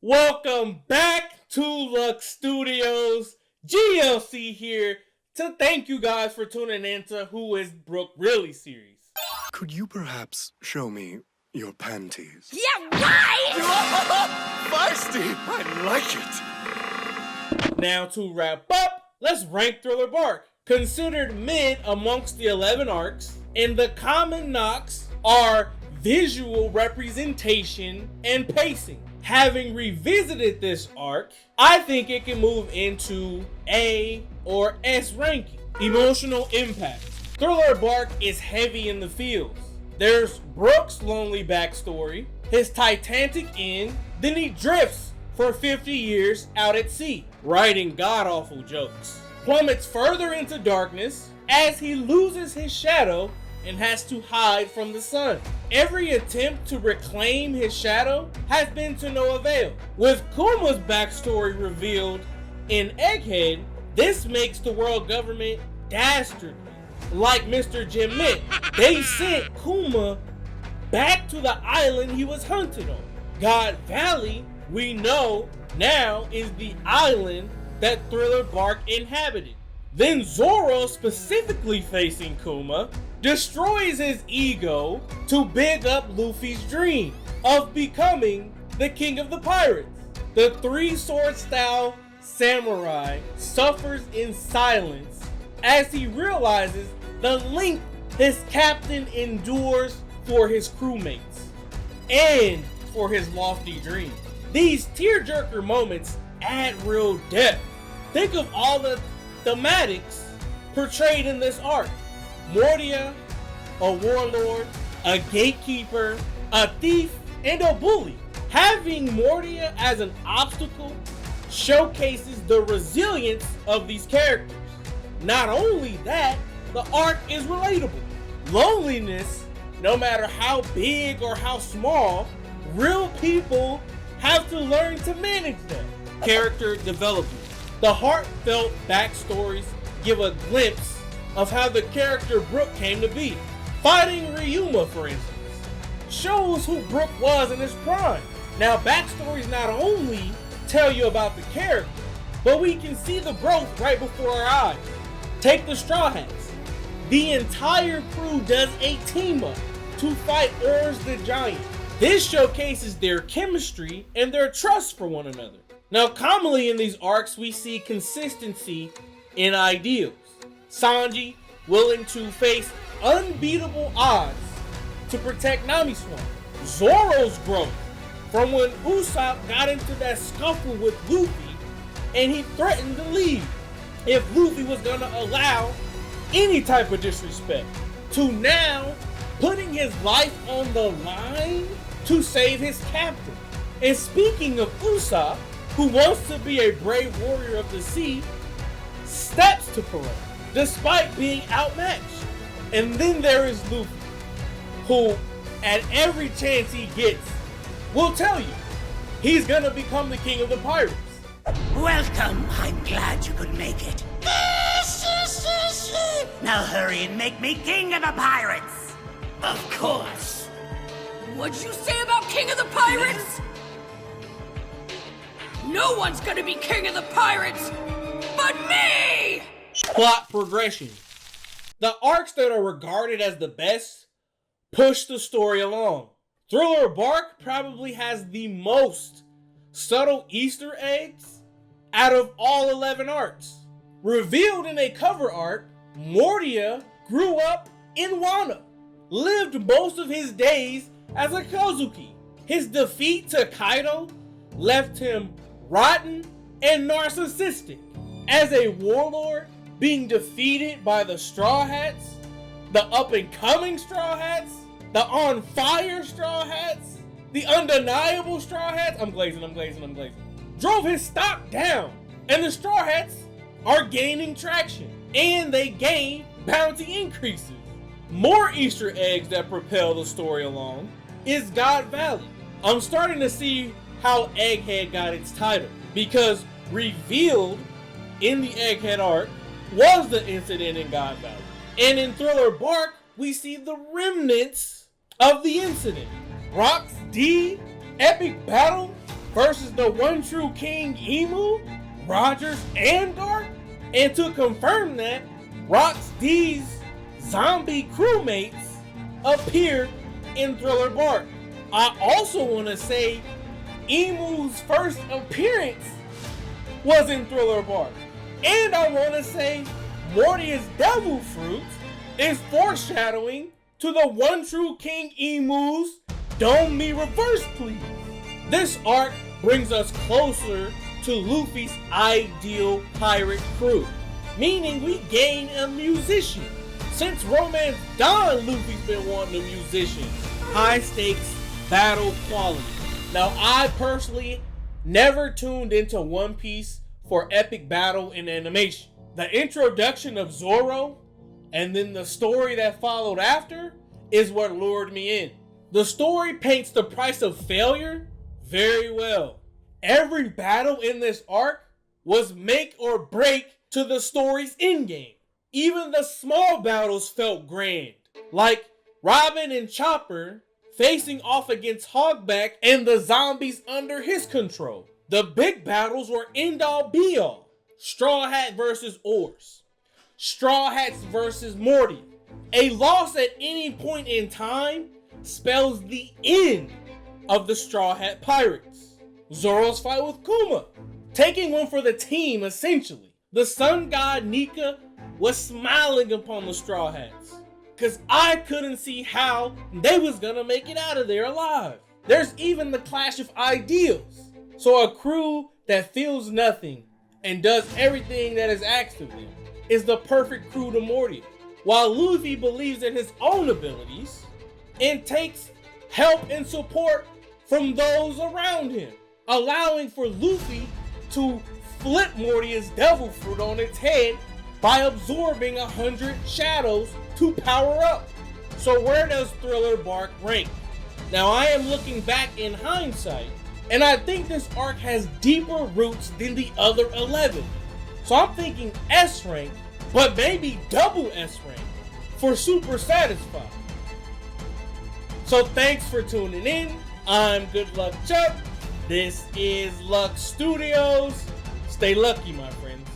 Welcome back to Luck Studios. GLC here to thank you guys for tuning in to Who is Brooke Really series. Could you perhaps show me your panties? Yeah, right! Feisty! I like it. Now to wrap up, let's rank ThrillerBark. Considered mid amongst the 11 arcs, and the common knocks are visual representation and pacing. Having revisited this arc, I think it can move into A or S ranking. Emotional impact. ThrillerBark is heavy in the feels. There's Brooke's lonely backstory, his titanic end, then he drifts for 50 years out at sea, writing god-awful jokes. Plummets further into darkness as he loses his shadow and has to hide from the sun. Every attempt to reclaim his shadow has been to no avail. With Kuma's backstory revealed in Egghead, this makes the world government dastardly. Like Mr. Jim Mitt, they sent Kuma back to the island he was hunted on. God Valley, we know now, is the island that ThrillerBark inhabited. Then Zoro, specifically facing Kuma, destroys his ego to big up Luffy's dream of becoming the king of the pirates. The three-sword style samurai suffers in silence as he realizes the length his captain endures for his crewmates and for his lofty dream. These tearjerker moments add real depth. Think of all the thematics portrayed in this arc. Mordia, a warlord, a gatekeeper, a thief, and a bully. Having Mordia as an obstacle showcases the resilience of these characters. Not only that, the arc is relatable. Loneliness, no matter how big or how small, real people have to learn to manage that. Character development. The heartfelt backstories give a glimpse of how the character Brooke came to be. Fighting Ryuma, for instance, shows who Brooke was in his prime. Now, backstories not only tell you about the character, but we can see the growth right before our eyes. Take the Straw Hats. The entire crew does a team up to fight Orange the Giant. This showcases their chemistry and their trust for one another. Now, commonly in these arcs, we see consistency in ideals. Sanji willing to face unbeatable odds to protect Nami Swamp. Zoro's growth from when Usopp got into that scuffle with Luffy and he threatened to leave if Luffy was gonna allow any type of disrespect, to now putting his life on the line to save his captain. And speaking of Usopp, who wants to be a brave warrior of the sea, steps to parade despite being outmatched. And then there is Luffy, who at every chance he gets will tell you he's gonna become the king of the pirates. Welcome. I'm glad you could make it. Now hurry and make me king of the pirates. Of course. What'd you say about king of the pirates? No one's gonna be king of the pirates but me! Plot progression. The arcs that are regarded as the best push the story along. ThrillerBark probably has the most subtle Easter eggs out of all 11 arcs. Revealed in a cover art, Mordia grew up in Wano, lived most of his days as a Kozuki. His defeat to Kaido left him rotten and narcissistic. As a warlord, being defeated by the Straw Hats, the up-and-coming Straw Hats, the on-fire Straw Hats, the undeniable Straw Hats, I'm glazing, drove his stock down. And the Straw Hats are gaining traction, and they gain bounty increases. More Easter eggs that propel the story along is God Valley. I'm starting to see how Egghead got its title, because revealed in the Egghead arc was the incident in God Valley. And in ThrillerBark, we see the remnants of the incident. Rock's D epic battle versus the one true King Emu, Rogers, and Dark? And to confirm that, Rock's D's zombie crewmates appeared in ThrillerBark. I also want to say Emu's first appearance was in ThrillerBark. And I want to say Mortia's Devil Fruit is foreshadowing to the one true King Emu's Dome Me Reverse Please. This arc brings us closer to Luffy's ideal pirate crew, meaning we gain a musician. Since Romance Dawn, Luffy's been wanting a musician. High stakes battle quality. Now, I personally never tuned into One Piece for epic battle and animation. The introduction of Zoro and then the story that followed after is what lured me in. The story paints the price of failure very well. Every battle in this arc was make or break to the story's endgame. Even the small battles felt grand, like Robin and Chopper facing off against Hogback and the zombies under his control. The big battles were end-all be-all. Straw Hat versus Oars. Straw Hats versus Morty. A loss at any point in time spells the end of the Straw Hat Pirates. Zoro's fight with Kuma, taking one for the team essentially. The sun god Nika was smiling upon the Straw Hats, cause I couldn't see how they was gonna make it out of there alive. There's even the clash of ideals. So a crew that feels nothing and does everything that is asked of them is the perfect crew to Morty, while Luffy believes in his own abilities and takes help and support from those around him, allowing for Luffy to flip Mortia's Devil Fruit on its head by absorbing 100 shadows to power up. So where does ThrillerBark rank? Now I am looking back in hindsight, and I think this arc has deeper roots than the other 11. So I'm thinking S rank, but maybe double S rank for super satisfied. So thanks for tuning in. I'm Good Luck Chuck. This is Luck Studios. Stay lucky, my friends.